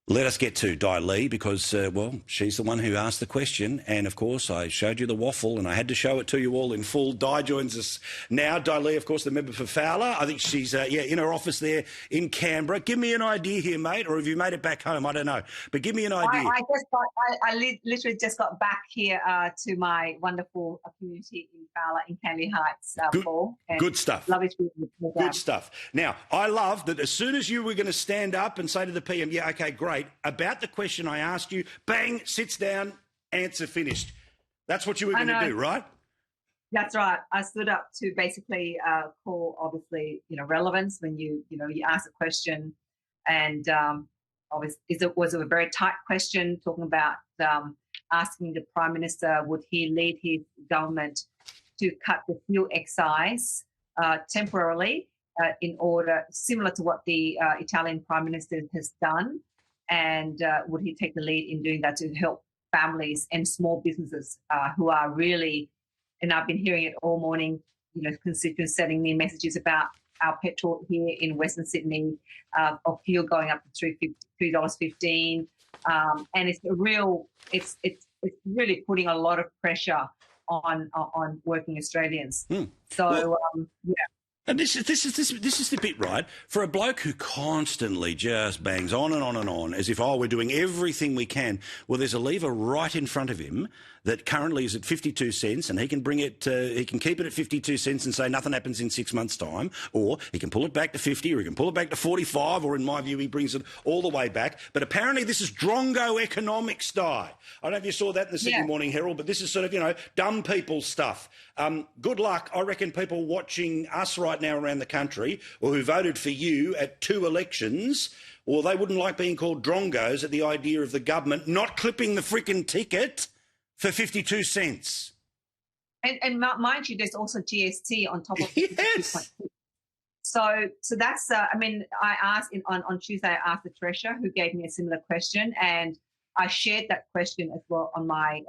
Let us get to Dai Lee because, well, she's the one who asked the question. And, of course, I showed you the waffle and I had to show it to you all in full. Dai joins us now. Dai Lee, of course, the member for Fowler. I think she's, in her office there in Canberra. Give me an idea here, mate, or have you made it back home? I don't know. But give me an idea. I literally just got back here to my wonderful community in Fowler in Canley Heights. Good stuff. Lovely to be with you. Good stuff. Now, I love that as soon as you were going to stand up and say to the PM, yeah, OK, great, about the question I asked you, bang, sits down, answer finished. That's what you were going to do, right? That's right. I stood up to basically call, obviously, relevance when you ask a question, and obviously it was a very tight question talking about asking the Prime Minister would he lead his government to cut the fuel excise temporarily in order, similar to what the Italian Prime Minister has done. And would he take the lead in doing that to help families and small businesses who are really, and I've been hearing it all morning, constituents sending me messages about our petrol here in Western Sydney of fuel going up to $3.15. And it's really putting a lot of pressure on working Australians. So, yeah. And this is the bit, right? For a bloke who constantly just bangs on and on and on as if, we're doing everything we can. Well, there's a lever right in front of him that currently is at 52 cents and he can bring it, he can keep it at 52 cents and say nothing happens in 6 months' time, or he can pull it back to 50, or he can pull it back to 45, or in my view, he brings it all the way back. But apparently this is drongo economics, Dai. I don't know if you saw that in the Sydney Morning Herald, but this is sort of, dumb people stuff. Good luck. I reckon people watching us right now around the country, or who voted for you at 2 elections, or they wouldn't like being called drongos at the idea of the government not clipping the frickin' ticket for 52 cents. And mind you, there's also GST on top of yes. So that's, I asked on Tuesday, I asked the Treasurer who gave me a similar question, and I shared that question as well on my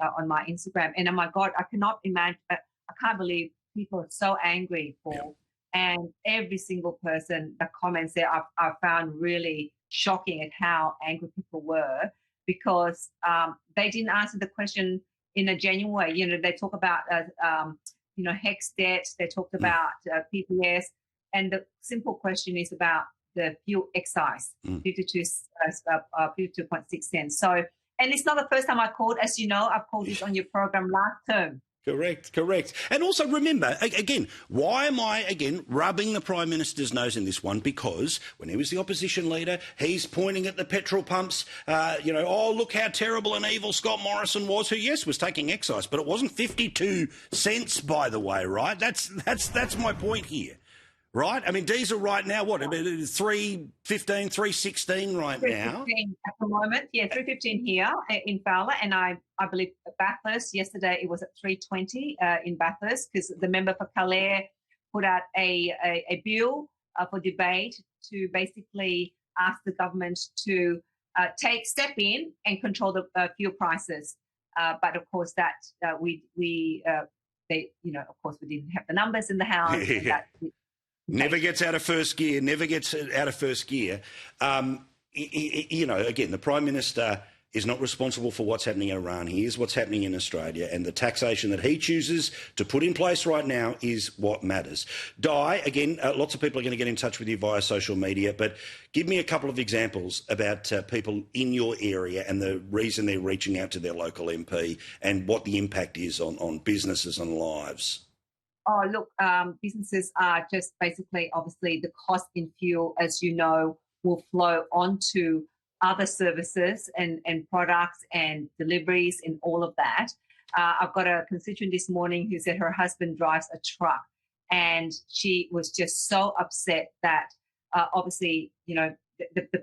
Instagram. And oh my God, I cannot imagine, I can't believe people are so angry for. Yeah. And every single person that comments there, I found really shocking at how angry people were, because they didn't answer the question in a genuine way. They talk about, HEX debt, they talked about PPS, and the simple question is about the fuel excise, 52.6 cents. So, and it's not the first time I called. As you know, I've called this on your program last term. Correct. And also remember, again, why am I, rubbing the Prime Minister's nose in this one? Because when he was the opposition leader, he's pointing at the petrol pumps, look how terrible and evil Scott Morrison was, who, yes, was taking excise, but it wasn't 52 cents, by the way, right? That's my point here. Right? I mean, diesel right now, what? $3.15, $3.16 right now? At the moment, yeah, $3.15 here in Fowler, and I believe Bathurst, yesterday it was at $3.20 in Bathurst, because the member for Calais put out a bill for debate to basically ask the government to step in and control the fuel prices. But of course, that of course, we didn't have the numbers in the House. And that, Never gets out of first gear. Again, the Prime Minister is not responsible for what's happening in Iran. He is what's happening in Australia, and the taxation that he chooses to put in place right now is what matters. Dai, again, lots of people are going to get in touch with you via social media, but give me a couple of examples about people in your area and the reason they're reaching out to their local MP and what the impact is on businesses and lives. Oh, look, businesses are just basically, obviously, the cost in fuel, as you know, will flow onto other services and products and deliveries and all of that. I've got a constituent this morning who said her husband drives a truck, and she was just so upset that obviously, the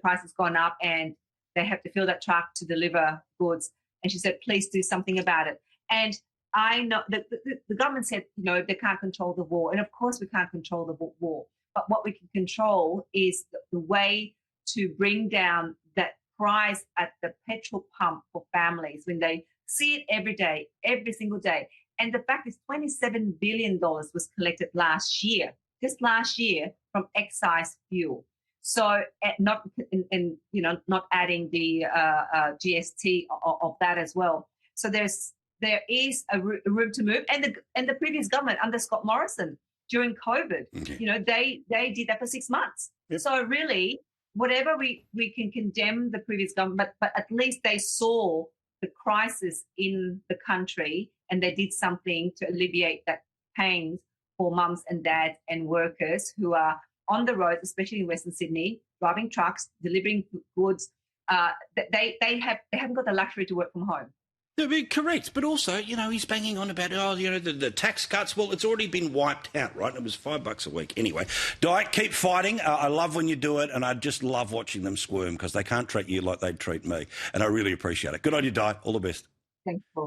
price has gone up and they have to fill that truck to deliver goods. And she said, please do something about it. And I know that the government said, they can't control the war. And of course we can't control the war. But what we can control is the way to bring down that price at the petrol pump for families when they see it every day, every single day. And the fact is $27 billion was collected just last year, from excise fuel. So not not adding the GST of that as well. So there is a room to move, and the previous government under Scott Morrison during COVID, they did that for 6 months. Yep. So really, whatever we can condemn the previous government, but at least they saw the crisis in the country and they did something to alleviate that pain for mums and dads and workers who are on the roads, especially in Western Sydney, driving trucks, delivering goods. They haven't got the luxury to work from home. No, correct, but also, he's banging on about, the tax cuts. Well, it's already been wiped out, right? It was $5 a week. Anyway, Dai, keep fighting. I love when you do it, and I just love watching them squirm because they can't treat you like they'd treat me, and I really appreciate it. Good on you, Dai. All the best. Thanks, Paul.